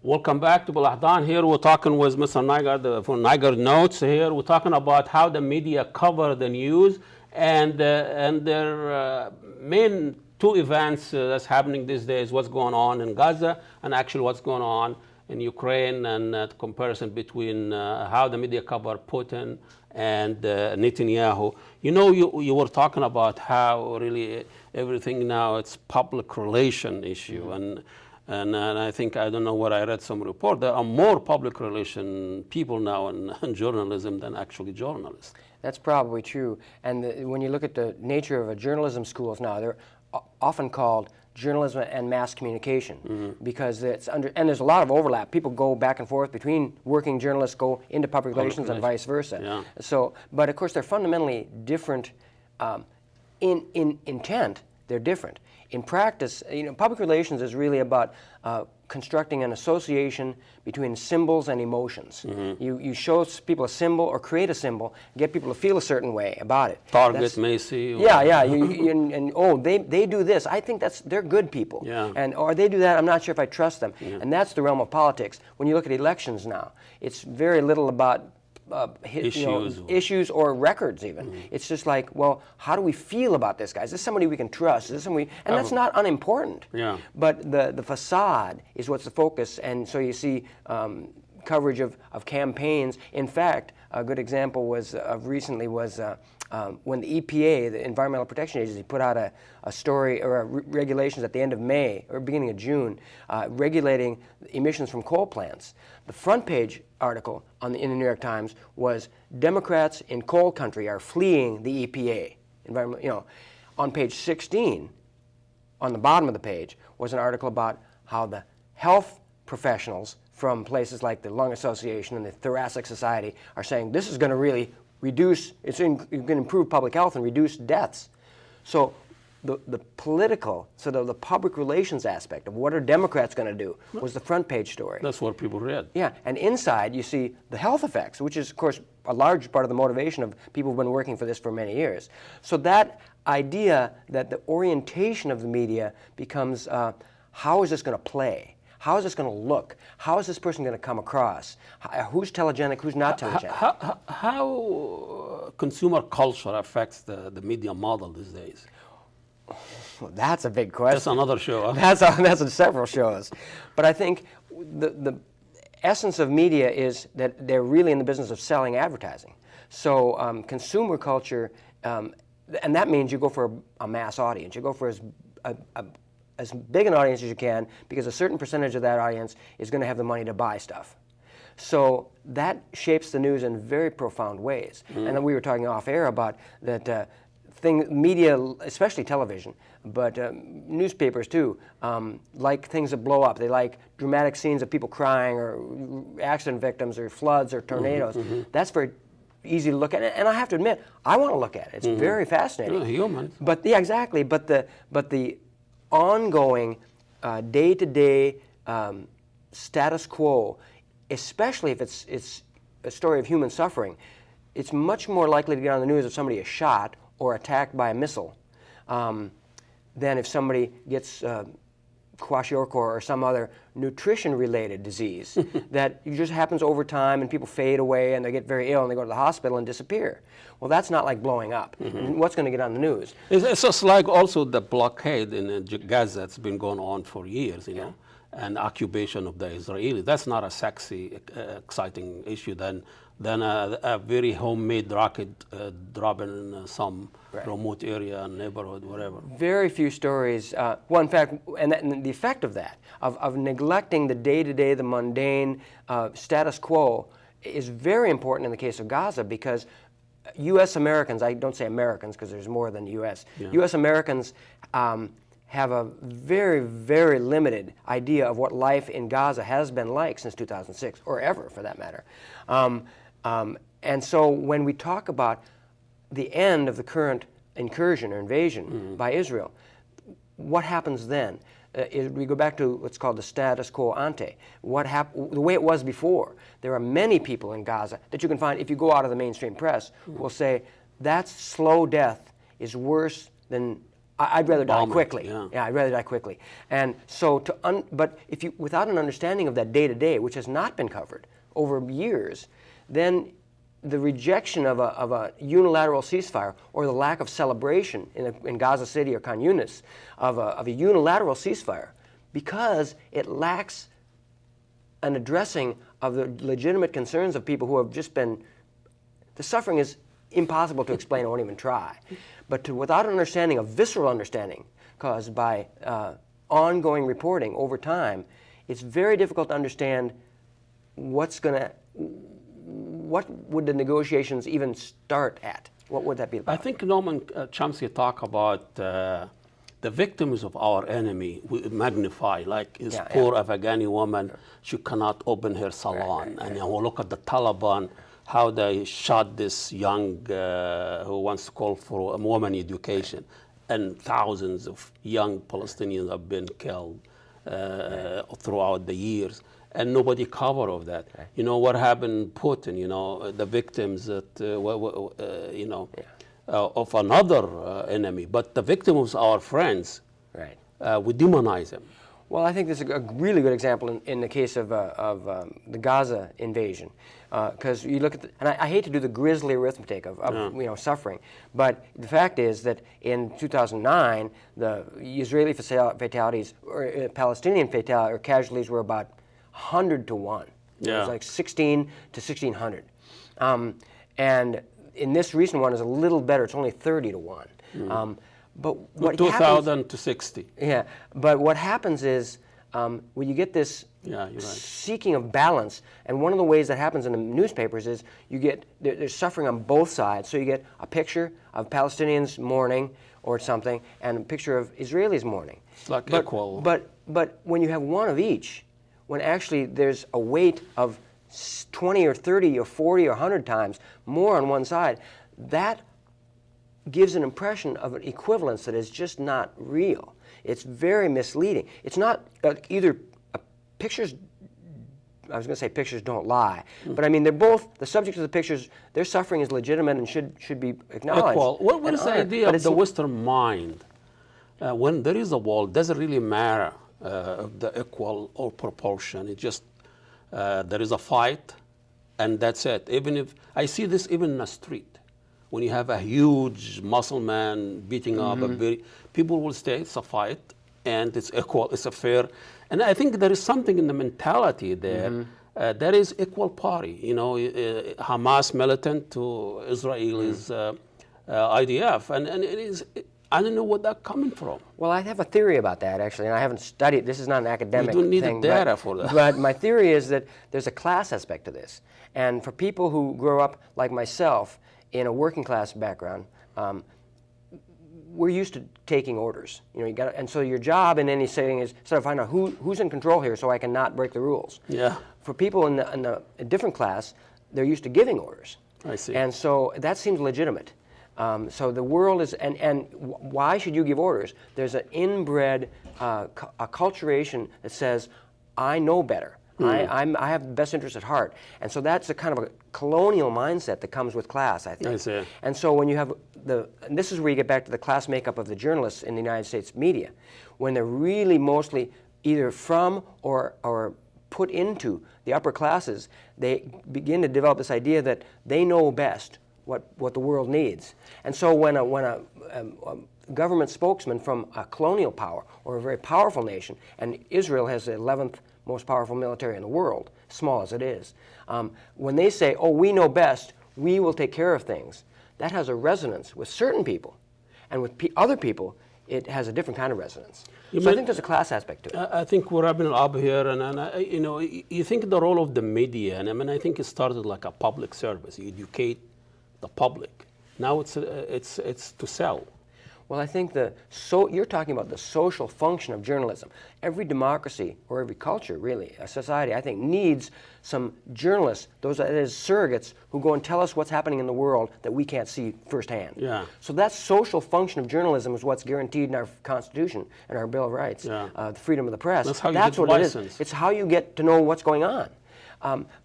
Welcome back to BelAhdan. Here we're talking with Mr. Nygaard from Nygaard Notes. Here we're talking about how the media cover the news and their main two events that's happening these days, what's going on in Gaza and actually what's going on in Ukraine, and the comparison between how the media cover Putin and Netanyahu. You know, you were talking about how really everything now it's public relation issue, and I think, I don't know what I read some report, there are more public relation people now in journalism than actually journalists. That's probably true. And when you look at the nature of journalism schools now, they're often called journalism and mass communication, because it's and there's a lot of overlap. People go back and forth between working journalists, go into public relations and vice versa. Yeah. So, but of course they're fundamentally different in intent. They're different. In practice, you know, public relations is really about constructing an association between symbols and emotions. You show people a symbol or create a symbol, get people to feel a certain way about it. Target, Macy. Yeah. And oh, they do this. I think they're good people. Yeah. Or they do that. I'm not sure if I trust them. Yeah. And that's the realm of politics. When you look at elections now, it's very little about issues or records even. It's just like, well, how do we feel about this guy? Is this somebody we can trust? Is this somebody? And that's not unimportant. Yeah. But the facade is what's the focus, and so you see coverage of campaigns. In fact, a good example was recently was when the EPA, the Environmental Protection Agency, put out a story or regulations at the end of May or beginning of June regulating emissions from coal plants. The front page article in the New York Times was Democrats in coal country are fleeing the EPA. On page 16, on the bottom of the page, was an article about how the health professionals from places like the Lung Association and the Thoracic Society are saying this is going to really reduce, it's going to improve public health and reduce deaths. So the political, sort of the public relations aspect of what are Democrats going to do was the front page story. That's what people read. Yeah, and inside you see the health effects, which is, of course, a large part of the motivation of people who've been working for this for many years. So that idea that the orientation of the media becomes how is this going to play? How is this going to look? How is this person going to come across? Who's telegenic, who's not telegenic? How consumer culture affects the media model these days? Well, that's a big question. That's another show. Huh? That's several shows. But I think the essence of media is that they're really in the business of selling advertising. So consumer culture, and that means you go for a mass audience. You go for as big an audience as you can, because a certain percentage of that audience is going to have the money to buy stuff. So that shapes the news in very profound ways. And then we were talking off air about that media, especially television, but newspapers too, like things that blow up. They like dramatic scenes of people crying or accident victims or floods or tornadoes. That's very easy to look at. And I have to admit, I want to look at it. It's very fascinating. Human. But yeah, exactly. But the ongoing day-to-day status quo, especially if it's a story of human suffering, it's much more likely to get on the news if somebody is shot or attacked by a missile than if somebody gets kwashiorkor or some other nutrition-related disease that just happens over time and people fade away and they get very ill and they go to the hospital and disappear. Well, that's not like blowing up. And what's going to get on the news? It's just like also the blockade in Gaza that's been going on for years, you know, and occupation of the Israelis. That's not a sexy, exciting issue than a very homemade rocket dropping in some remote area and neighborhood, whatever. Very few stories. Well, in fact, and the effect of that, of neglecting the day-to-day, the mundane status quo, is very important in the case of Gaza, because U.S. Americans, I don't say Americans because there's more than U.S., U.S. Americans have a very, very limited idea of what life in Gaza has been like since 2006, or ever for that matter. And so when we talk about the end of the current incursion or invasion by Israel, what happens then? We go back to what's called the status quo ante. The way it was before. There are many people in Gaza that you can find, if you go out of the mainstream press, will say that slow death is worse than I'd rather die quickly. Yeah, I'd rather die quickly. And so, but if you, without an understanding of that day to day, which has not been covered over years, then the rejection of a unilateral ceasefire, or the lack of celebration in Gaza City or Khan Yunis of a unilateral ceasefire, because it lacks an addressing of the legitimate concerns of people who have just been, the suffering is impossible to explain. I won't even try. But without an understanding, a visceral understanding caused by ongoing reporting over time, it's very difficult to understand what would the negotiations even start at? What would that be about? I think Noam Chomsky talk about the victims of our enemy magnify, like this poor Afghani woman, she cannot open her salon. And we'll look at the Taliban, how they shot this young who wants to call for a woman education. And thousands of young Palestinians have been killed throughout the years. And nobody covered of that. You know what happened, Putin, you know, the victims that, of another enemy. But the victims are our friends. Right. We demonize them. Well, I think this is a really good example in the case of the Gaza invasion. Because you look at, and I hate to do the grisly arithmetic of suffering, but the fact is that in 2009, the Israeli fatalities or Palestinian fatalities or casualties were about 100 to 1. It was like 16 to 1,600. And in this recent one is a little better. It's only 30 to 1. But what 2,000 to 60. Yeah, but what happens is when you get this seeking of balance, and one of the ways that happens in the newspapers is you get, there's suffering on both sides. So you get a picture of Palestinians mourning or something, and a picture of Israelis mourning. It's like equal. But when you have one of each, when actually there's a weight of 20 or 30 or 40 or 100 times more on one side, that gives an impression of an equivalence that is just not real. It's very misleading. It's not either pictures, I was going to say pictures don't lie, but I mean they're both, the subject of the pictures, their suffering is legitimate and should be acknowledged. Equal. What is the idea of the Western mind? When there is a war, does it really matter the equal or proportion? It just, there is a fight and that's it. Even if, I see this even in the street. When you have a huge muscle man beating up people will say it's a fight and it's equal, it's a fair. And I think there is something in the mentality there. There is equal party. You know, Hamas militant to Israel's IDF. And it is, I don't know where that's coming from. Well, I have a theory about that, actually, and I haven't studied. This is not an academic thing. You don't need the data for that. But my theory is that there's a class aspect to this. And for people who grow up like myself in a working class background, we're used to taking orders. You know, you got, and so your job in any setting is sort of find out who's in control here, so I can not break the rules. Yeah. For people in a different class, they're used to giving orders. I see. And so that seems legitimate. So the world is, and why should you give orders? There's an inbred acculturation that says, I know better. I have the best interest at heart. And so that's a kind of a colonial mindset that comes with class, I think. I see. And so when you have and this is where you get back to the class makeup of the journalists in the United States media, when they're really mostly either from or put into the upper classes, they begin to develop this idea that they know best what the world needs. And so when a government spokesman from a colonial power or a very powerful nation, and Israel has the 11th most powerful military in the world, small as it is, when they say, oh, we know best, we will take care of things, that has a resonance with certain people. And with other people, it has a different kind of resonance. So I think there's a class aspect to it. I think we're wrapping up here, and you know, you think the role of the media, and I mean, I think it started like a public service. You educate the public. Now it's to sell. Well, I think you're talking about the social function of journalism. Every democracy, or every culture really, a society, I think, needs some journalists, those that is surrogates, who go and tell us what's happening in the world that we can't see firsthand. Yeah. So that social function of journalism is what's guaranteed in our Constitution and our Bill of Rights, the freedom of the press. That's how you get what license. it is. It's how you get to know what's going on.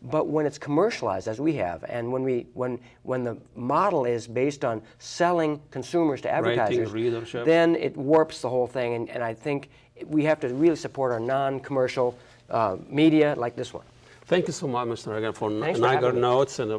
But when it's commercialized, as we have, and when the model is based on selling consumers to advertisers, readership, then it warps the whole thing. And I think we have to really support our non-commercial media like this one. Thank you so much, Mr. Nygaard, for Thanks for Nygaard having me. Notes and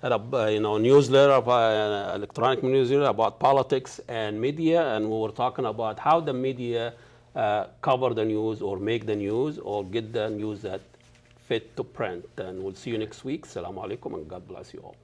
a newsletter, electronic newsletter about politics and media, and we were talking about how the media cover the news or make the news or get the news that fit to print. And we'll see you next week. Assalamu alaikum and God bless you all.